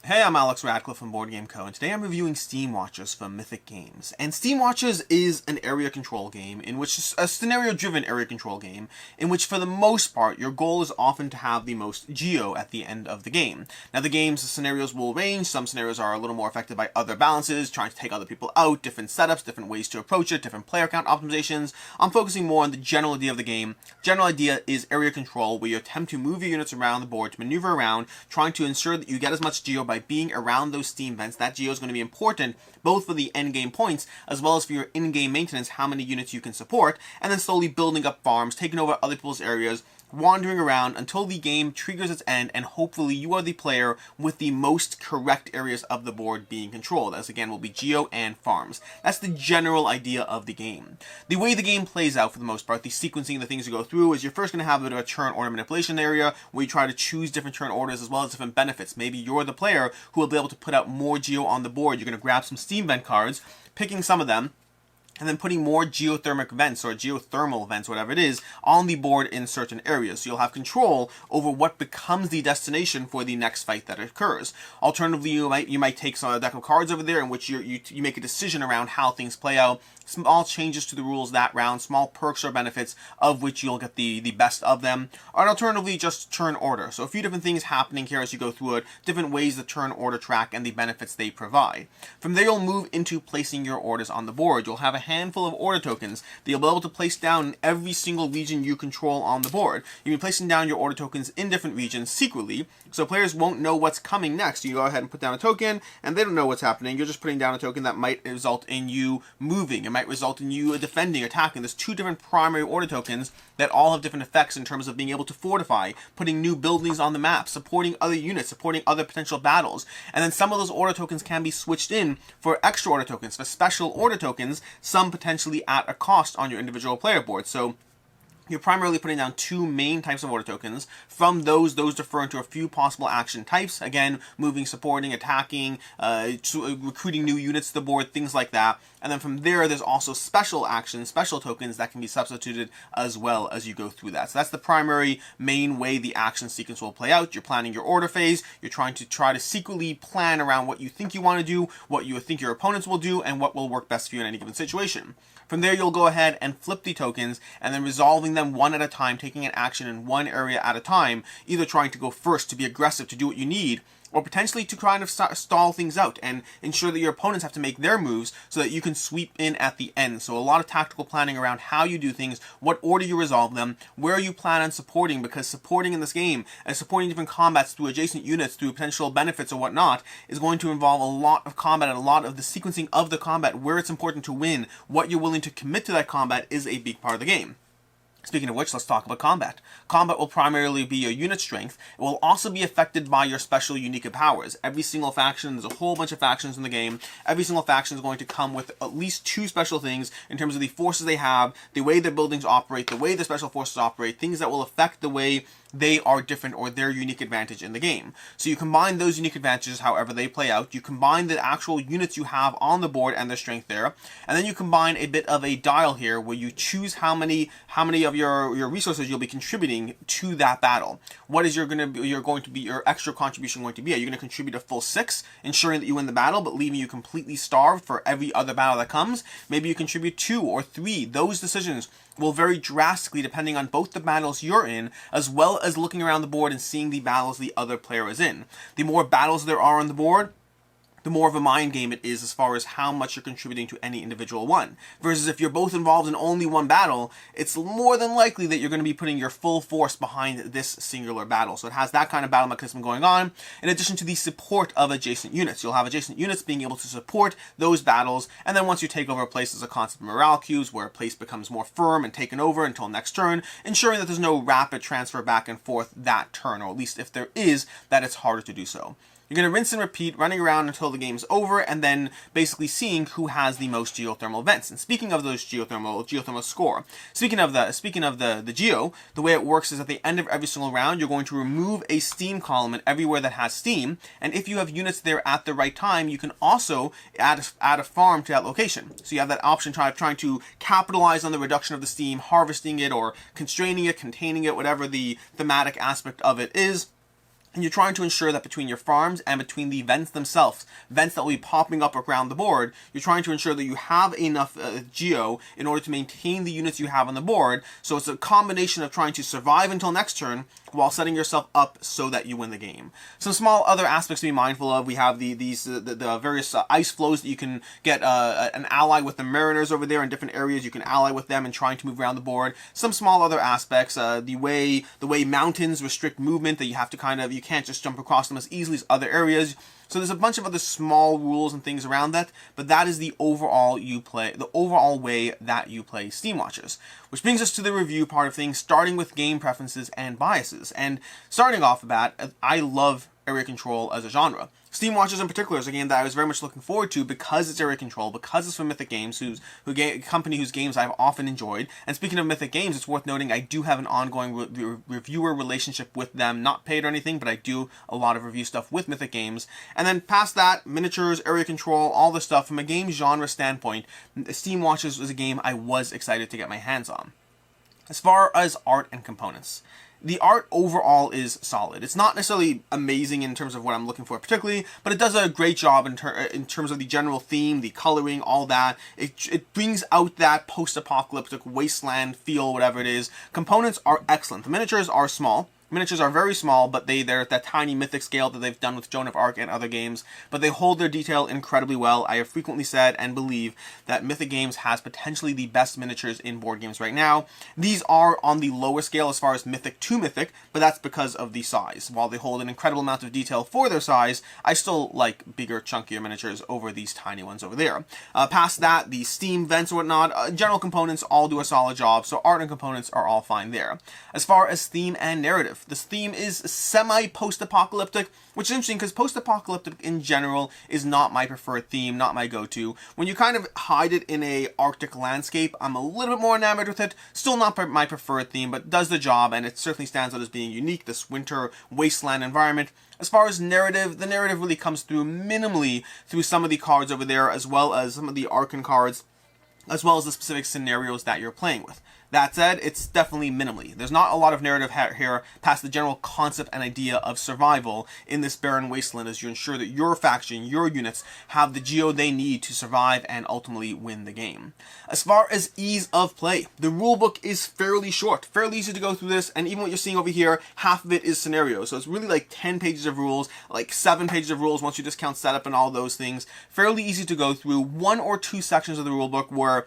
Hey, I'm Alex Radcliffe from Board Game Co. and today I'm reviewing Steamwatchers from Mythic Games. And Steamwatchers is an area control game, in which a scenario-driven area control game, in which for the most part your goal is often to have the most geo at the end of the game. Now the game's scenarios will range. Some scenarios are a little more affected by other balances, trying to take other people out, different setups, different ways to approach it, different player count optimizations. I'm focusing more on the general idea of the game. General idea is area control, where you attempt to move your units around the board, to maneuver around, trying to ensure that you get as much geo by being around those steam vents. That geo is going to be important both for the end game points as well as for your in-game maintenance, how many units you can support, and then slowly building up farms, taking over other people's areas, wandering around until the game triggers its end, and hopefully you are the player with the most correct areas of the board being controlled, as again will be geo and farms. That's the general idea of the game. The way the game plays out for the most part, the sequencing of the things you go through, is you're first going to have a bit of a turn order manipulation area where you try to choose different turn orders as well as different benefits. Maybe you're the player who will be able to put out more geo on the board. You're going to grab some steam vent cards, picking some of them, and then putting more geothermic vents or geothermal vents, whatever it is, on the board in certain areas. So you'll have control over what becomes the destination for the next fight that occurs. Alternatively, you might take some deck of cards over there in which you make a decision around how things play out. Small changes to the rules that round, small perks or benefits of which you'll get the best of them. Or alternatively, just turn order. So a few different things happening here as you go through it, different ways the turn order track and the benefits they provide. From there, you'll move into placing your orders on the board. You'll have a handful of order tokens that you'll be able to place down in every single region you control on the board. You'll be placing down your order tokens in different regions secretly, so players won't know what's coming next. You go ahead and put down a token, and they don't know what's happening. You're just putting down a token that might result in you moving. It might result in you defending, attacking. There's two different primary order tokens that all have different effects in terms of being able to fortify, putting new buildings on the map, supporting other units, supporting other potential battles. And then some of those order tokens can be switched in for extra order tokens, for special order tokens, some potentially at a cost on your individual player board. So you're primarily putting down two main types of order tokens. From those refer to a few possible action types. Again, moving, supporting, attacking, recruiting new units to the board, things like that. And then from there, there's also special actions, special tokens that can be substituted as well as you go through that. So that's the primary main way the action sequence will play out. You're planning your order phase. You're trying to secretly plan around what you think you want to do, what you think your opponents will do, and what will work best for you in any given situation. From there, you'll go ahead and flip the tokens and then resolving them one at a time, taking an action in one area at a time, either trying to go first to be aggressive, to do what you need, or potentially to kind of stall things out and ensure that your opponents have to make their moves so that you can sweep in at the end. So a lot of tactical planning around how you do things, what order you resolve them, where you plan on supporting, because supporting in this game and supporting different combats through adjacent units, through potential benefits or whatnot, is going to involve a lot of combat and a lot of the sequencing of the combat, where it's important to win, what you're willing to commit to that combat is a big part of the game. Speaking of which, let's talk about combat. Combat will primarily be your unit strength. It will also be affected by your special unique powers. Every single faction, there's a whole bunch of factions in the game. Every single faction is going to come with at least two special things in terms of the forces they have, the way their buildings operate, the way the special forces operate, things that will affect the way they are different or their unique advantage in the game. So you combine those unique advantages however they play out, you combine the actual units you have on the board and their strength there, and then you combine a bit of a dial here where you choose how many of your resources you'll be contributing to that battle. What is your extra contribution going to be? Are you going to contribute a full 6, ensuring that you win the battle but leaving you completely starved for every other battle that comes? Maybe you contribute 2 or 3. Those decisions will vary drastically depending on both the battles you're in, as well as looking around the board and seeing the battles the other player is in. The more battles there are on the board, the more of a mind game it is as far as how much you're contributing to any individual one. Versus if you're both involved in only one battle, it's more than likely that you're going to be putting your full force behind this singular battle. So it has that kind of battle mechanism going on, in addition to the support of adjacent units. You'll have adjacent units being able to support those battles, and then once you take over a place, there's a concept of morale queues, where a place becomes more firm and taken over until next turn, ensuring that there's no rapid transfer back and forth that turn, or at least if there is, that it's harder to do so. You're going to rinse and repeat, running around until the game's over, and then basically seeing who has the most geothermal vents. And speaking of those geothermal score, speaking of the geo, the way it works is at the end of every single round, you're going to remove a steam column everywhere that has steam, and if you have units there at the right time, you can also add a farm to that location. So you have that option trying to capitalize on the reduction of the steam, harvesting it, or constraining it, containing it, whatever the thematic aspect of it is. And you're trying to ensure that between your farms and between the vents themselves, vents that will be popping up around the board, you're trying to ensure that you have enough geo in order to maintain the units you have on the board. So it's a combination of trying to survive until next turn while setting yourself up so that you win the game. Some small other aspects to be mindful of. We have the various ice flows that you can get an ally with the mariners over there in different areas. You can ally with them and trying to move around the board. Some small other aspects. The way mountains restrict movement, that you have to you can't just jump across them as easily as other areas. So there's a bunch of other small rules and things around that, but that is the overall way that you play Steamwatchers. Which brings us to the review part of things, starting with game preferences and biases. And starting off the bat, I love area control as a genre. Steamwatchers in particular is a game that I was very much looking forward to because it's area control, because it's from Mythic Games, a company whose games I've often enjoyed. And speaking of Mythic Games, it's worth noting I do have an ongoing reviewer relationship with them, not paid or anything, but I do a lot of review stuff with Mythic Games. And then past that, miniatures, area control, all the stuff, from a game genre standpoint, Steamwatchers was a game I was excited to get my hands on. As far as art and components, the art overall is solid. It's not necessarily amazing in terms of what I'm looking for particularly, but it does a great job in terms of the general theme, the coloring, all that. It brings out that post-apocalyptic wasteland feel, whatever it is. Components are excellent. The miniatures are small. Miniatures are very small, but they're at that tiny mythic scale that they've done with Joan of Arc and other games, but they hold their detail incredibly well. I have frequently said and believe that Mythic Games has potentially the best miniatures in board games right now. These are on the lower scale as far as Mythic to Mythic, but that's because of the size. While they hold an incredible amount of detail for their size, I still like bigger, chunkier miniatures over these tiny ones over there. Past that, the steam vents and whatnot, general components all do a solid job, so art and components are all fine there. As far as theme and narrative, this theme is semi-post-apocalyptic, which is interesting because post-apocalyptic in general is not my preferred theme, not my go-to. When you kind of hide it in a Arctic landscape, I'm a little bit more enamored with it. Still not my preferred theme, but does the job, and it certainly stands out as being unique, this winter wasteland environment. As far as narrative, the narrative really comes through minimally through some of the cards over there, as well as some of the Archon cards, as well as the specific scenarios that you're playing with. That said, it's definitely minimally. There's not a lot of narrative here past the general concept and idea of survival in this barren wasteland as you ensure that your faction, your units, have the geo they need to survive and ultimately win the game. As far as ease of play, the rulebook is fairly short, fairly easy to go through this, and even what you're seeing over here, half of it is scenarios. So it's really like 10 pages of rules, like 7 pages of rules once you discount setup and all those things. Fairly easy to go through. 1 or 2 sections of the rulebook were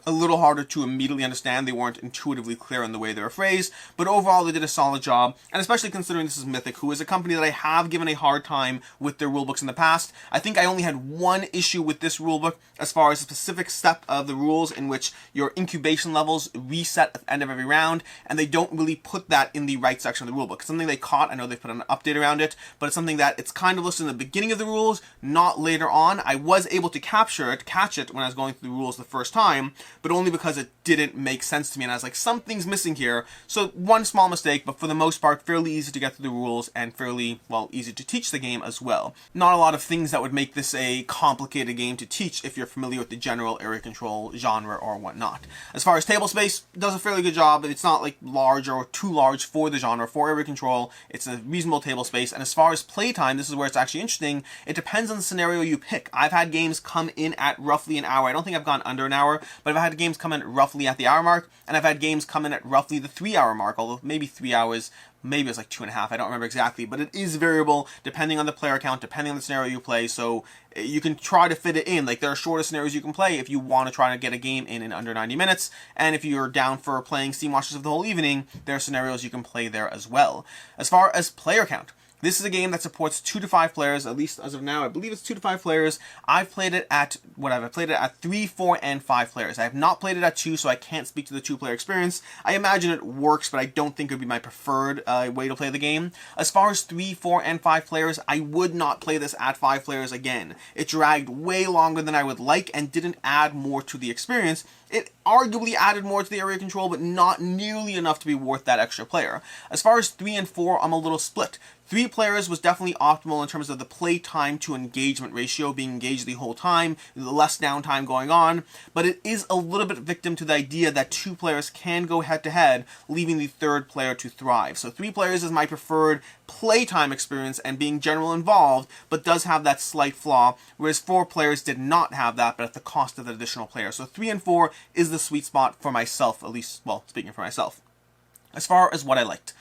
a little harder to immediately understand. They weren't intuitively clear in the way they were phrased, but overall they did a solid job, and especially considering this is Mythic, who is a company that I have given a hard time with their rulebooks in the past. I think I only had one issue with this rulebook as far as a specific step of the rules in which your incubation levels reset at the end of every round, and they don't really put that in the right section of the rulebook. It's something they caught. I know they put an update around it, but it's something that it's kind of listed in the beginning of the rules, not later on. I was able to catch it when I was going through the rules the first time, but only because it didn't make sense to me, and I was like, something's missing here. So one small mistake, but for the most part, fairly easy to get through the rules and fairly, well, easy to teach the game as well. Not a lot of things that would make this a complicated game to teach if you're familiar with the general area control genre or whatnot. As far as table space, it does a fairly good job. It's not like large or too large for the genre. For area control, it's a reasonable table space. And as far as playtime, this is where it's actually interesting. It depends on the scenario you pick. I've had games come in at roughly an hour. I don't think I've gone under an hour, but I've had games come in roughly at the hour mark, and I've had games come in at roughly the 3-hour mark, although maybe 3 hours, maybe it's like 2.5, I don't remember exactly, but it is variable depending on the player count, depending on the scenario you play, so you can try to fit it in. Like, there are shorter scenarios you can play if you want to try to get a game in under 90 minutes, and if you're down for playing Steamwatchers of the whole evening, there are scenarios you can play there as well. As far as player count, this is a game that supports 2 to 5 players, at least as of now. I believe it's 2 to 5 players. I've played it at, I've played it at 3, 4, and 5 players. I have not played it at 2, so I can't speak to the 2-player experience. I imagine it works, but I don't think it would be my preferred way to play the game. As far as 3, 4, and 5 players, I would not play this at 5 players again. It dragged way longer than I would like and didn't add more to the experience, It arguably added more to the area control, but not nearly enough to be worth that extra player. As far as 3 and 4, I'm a little split. 3 players was definitely optimal in terms of the play time to engagement ratio, being engaged the whole time, less downtime going on, but it is a little bit victim to the idea that 2 players can go head to head, leaving the 3rd player to thrive. So 3 players is my preferred playtime experience and being general involved, but does have that slight flaw, whereas 4 players did not have that, but at the cost of the additional player. So 3 and 4 is the sweet spot for myself, at least, well, speaking for myself. As far as what I liked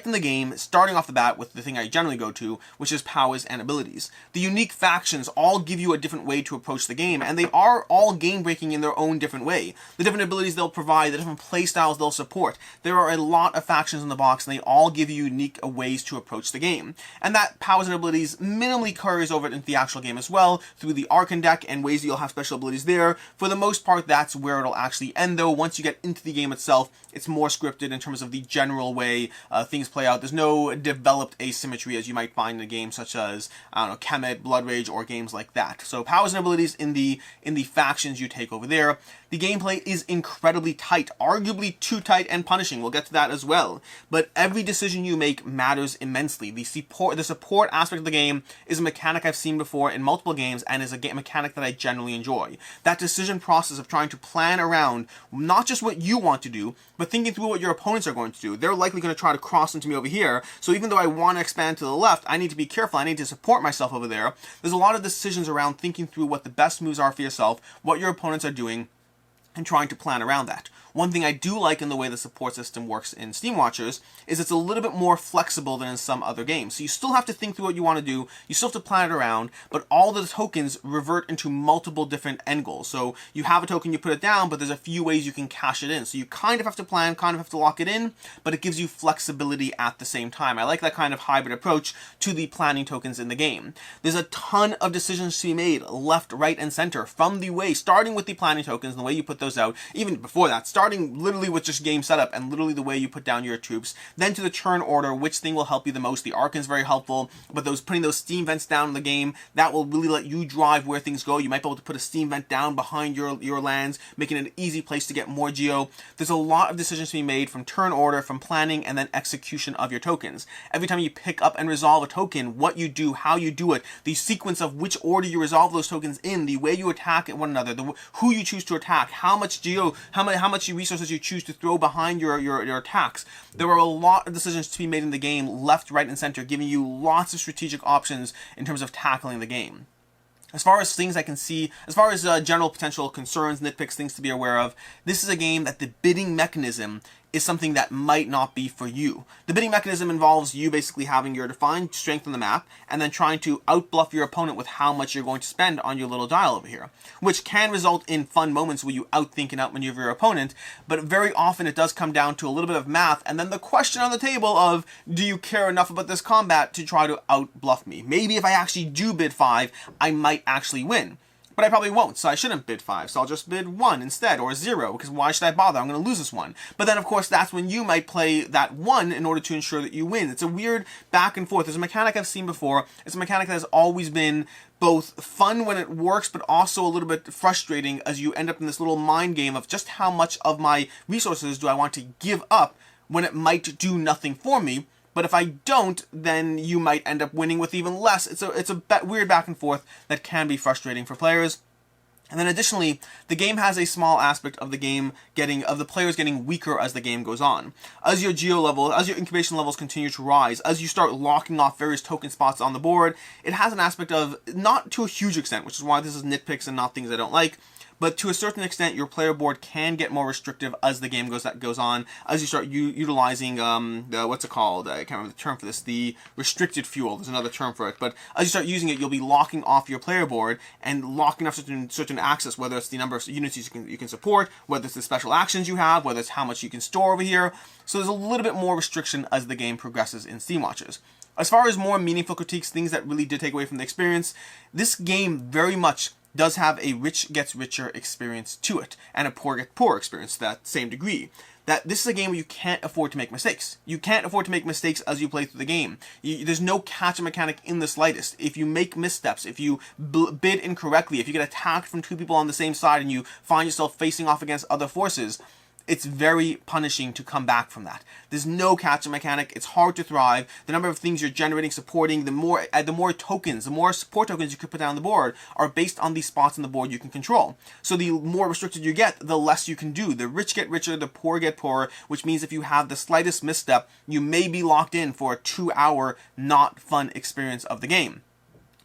in the game, starting off the bat with the thing I generally go to, which is powers and abilities. The unique factions all give you a different way to approach the game, and they are all game-breaking in their own different way. The different abilities they'll provide, the different playstyles they'll support. There are a lot of factions in the box, and they all give you unique ways to approach the game. And that powers and abilities minimally carries over into the actual game as well, through the Archon deck and ways that you'll have special abilities there. For the most part, that's where it'll actually end, though. Once you get into the game itself, it's more scripted in terms of the general way things play out. There's no developed asymmetry as you might find in a game such as, I don't know, Kemet, Blood Rage, or games like that. So powers and abilities in the factions you take over there. The gameplay is incredibly tight, arguably too tight and punishing. We'll get to that as well. But every decision you make matters immensely. The support aspect of the game is a mechanic I've seen before in multiple games and is a mechanic that I generally enjoy. That decision process of trying to plan around not just what you want to do, but thinking through what your opponents are going to do. They're likely going to try to cross into me over here, so even though I want to expand to the left, I need to be careful. I need to support myself over there. There's a lot of decisions around thinking through what the best moves are for yourself, what your opponents are doing, and trying to plan around that. One thing I do like in the way the support system works in Steamwatchers is it's a little bit more flexible than in some other games. So you still have to think through what you want to do, you still have to plan it around, but all the tokens revert into multiple different end goals. So you have a token, you put it down, but there's a few ways you can cash it in. So you kind of have to plan, kind of have to lock it in, but it gives you flexibility at the same time. I like that kind of hybrid approach to the planning tokens in the game. There's a ton of decisions to be made, left, right, and center, from the way, starting with the planning tokens, and the way you put those out, even before that, starting literally with just game setup and literally the way you put down your troops, then to the turn order, which thing will help you the most. The Archon's very helpful, but putting those steam vents down in the game, that will really let you drive where things go. You might be able to put a steam vent down behind your lands, making it an easy place to get more geo. There's a lot of decisions to be made from turn order, from planning, and then execution of your tokens. Every time you pick up and resolve a token, what you do, how you do it, the sequence of which order you resolve those tokens in, the way you attack at one another, who you choose to attack, how much geo, how much resources you choose to throw behind your attacks. There are a lot of decisions to be made in the game, left, right, and center, giving you lots of strategic options in terms of tackling the game. As far as things I can see, as far as general potential concerns, nitpicks, things to be aware of, this is a game that the bidding mechanism is something that might not be for you. The bidding mechanism involves you basically having your defined strength on the map and then trying to outbluff your opponent with how much you're going to spend on your little dial over here, which can result in fun moments where you outthink and outmaneuver your opponent, but very often it does come down to a little bit of math and then the question on the table of, do you care enough about this combat to try to outbluff me? Maybe if I actually do bid 5, I might actually win. But I probably won't, so I shouldn't bid 5, so I'll just bid 1 instead, or 0, because why should I bother? I'm going to lose this one. But then, of course, that's when you might play that 1 in order to ensure that you win. It's a weird back and forth. There's a mechanic I've seen before. It's a mechanic that has always been both fun when it works, but also a little bit frustrating as you end up in this little mind game of just how much of my resources do I want to give up when it might do nothing for me. But if I don't, then you might end up winning with even less. It's a weird back and forth that can be frustrating for players. And then additionally, the game has a small aspect of the players getting weaker as the game goes on. As your incubation levels continue to rise, as you start locking off various token spots on the board, it has an aspect of, not to a huge extent, which is why this is nitpicks and not things I don't like, but to a certain extent, your player board can get more restrictive as the game goes on, as you start utilizing, what's it called? I can't remember the term for this, the restricted fuel. There's another term for it. But as you start using it, you'll be locking off your player board and locking off certain access, whether it's the number of units you can support, whether it's the special actions you have, whether it's how much you can store over here. So there's a little bit more restriction as the game progresses in Steamwatchers. As far as more meaningful critiques, things that really did take away from the experience, this game very much does have a rich gets richer experience to it, and a poor gets poor experience to that same degree. that this is a game where you can't afford to make mistakes. You can't afford to make mistakes as you play through the game. There's no catch mechanic in the slightest. If you make missteps, if you bid incorrectly, if you get attacked from two people on the same side and you find yourself facing off against other forces, it's very punishing to come back from that. There's no catch mechanic. It's hard to thrive. The number of things you're generating, supporting, the more tokens, the more support tokens you could put down on the board are based on these spots on the board you can control. So the more restricted you get, the less you can do. The rich get richer, the poor get poorer, which means if you have the slightest misstep, you may be locked in for a 2-hour not fun experience of the game.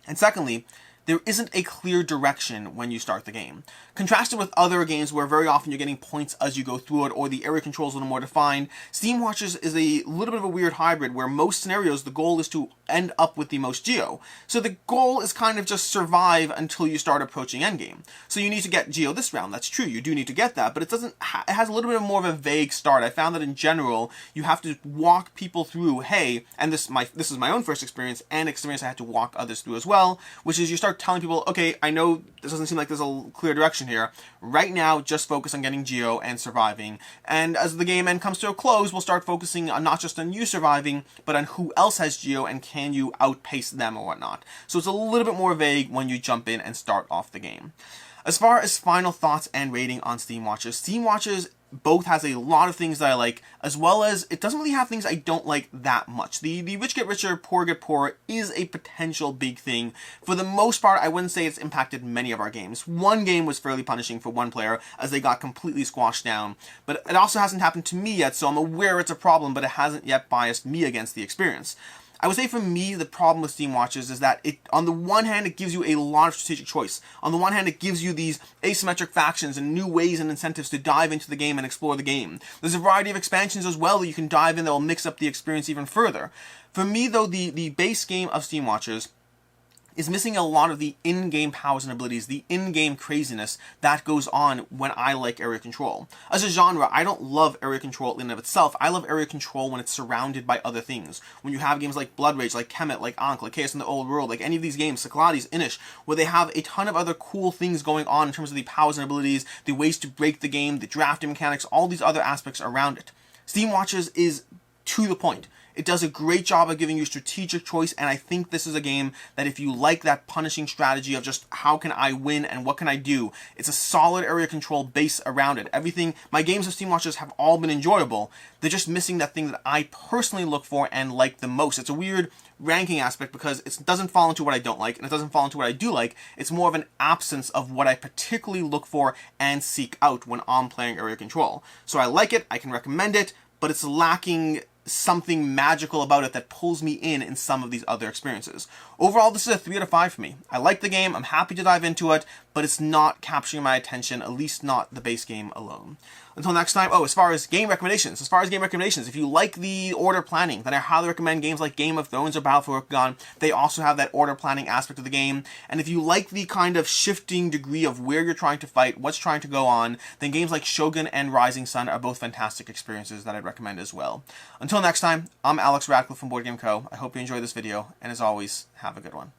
And secondly, there isn't a clear direction when you start the game. Contrasted with other games where very often you're getting points as you go through it, or the area controls a little more defined, Steamwatchers is a little bit of a weird hybrid where most scenarios the goal is to end up with the most geo. So the goal is kind of just survive until you start approaching endgame. So you need to get geo this round, that's true, you do need to get that, but it doesn't. It has a little bit more of a vague start. I found that in general, you have to walk people through, hey, and this is my own first experience, and experience I had to walk others through as well, which is you start telling people, okay, I know this doesn't seem like there's a clear direction here. Right now, just focus on getting geo and surviving. And as the game end comes to a close, we'll start focusing on not just on you surviving, but on who else has geo and can you outpace them or whatnot. So it's a little bit more vague when you jump in and start off the game. As far as final thoughts and rating on Steamwatchers both has a lot of things that I like, as well as it doesn't really have things I don't like that much. The rich get richer, poor get poorer is a potential big thing. For the most part, I wouldn't say it's impacted many of our games. One game was fairly punishing for one player as they got completely squashed down, but it also hasn't happened to me yet, so I'm aware it's a problem, but it hasn't yet biased me against the experience. I would say for me, the problem with Steamwatchers is that it, on the one hand, it gives you a lot of strategic choice. On the one hand, it gives you these asymmetric factions and new ways and incentives to dive into the game and explore the game. There's a variety of expansions as well that you can dive in that will mix up the experience even further. For me, though, the base game of Steamwatchers is missing a lot of the in-game powers and abilities, the in-game craziness that goes on when I like area control. As a genre, I don't love area control in and of itself. I love area control when it's surrounded by other things. When you have games like Blood Rage, like Kemet, like Ankh, like Chaos in the Old World, like any of these games, Cyclades, Inish, where they have a ton of other cool things going on in terms of the powers and abilities, the ways to break the game, the drafting mechanics, all these other aspects around it. Steamwatchers is to the point. It does a great job of giving you strategic choice, and I think this is a game that if you like that punishing strategy of just how can I win and what can I do, it's a solid area control base around it. Everything, my games of Steamwatchers have all been enjoyable. They're just missing that thing that I personally look for and like the most. It's a weird ranking aspect because it doesn't fall into what I don't like, and it doesn't fall into what I do like. It's more of an absence of what I particularly look for and seek out when I'm playing area control. So I like it, I can recommend it, but it's lacking something magical about it that pulls me in some of these other experiences. Overall, this is a 3 out of 5 for me. I like the game, I'm happy to dive into it, but it's not capturing my attention, at least not the base game alone. Until next time, as far as game recommendations, if you like the order planning, then I highly recommend games like Game of Thrones or Battle for Orkgon. They also have that order planning aspect of the game. And if you like the kind of shifting degree of where you're trying to fight, what's trying to go on, then games like Shogun and Rising Sun are both fantastic experiences that I'd recommend as well. Until next time, I'm Alex Radcliffe from Board Game Co. I hope you enjoyed this video, and as always, have a good one.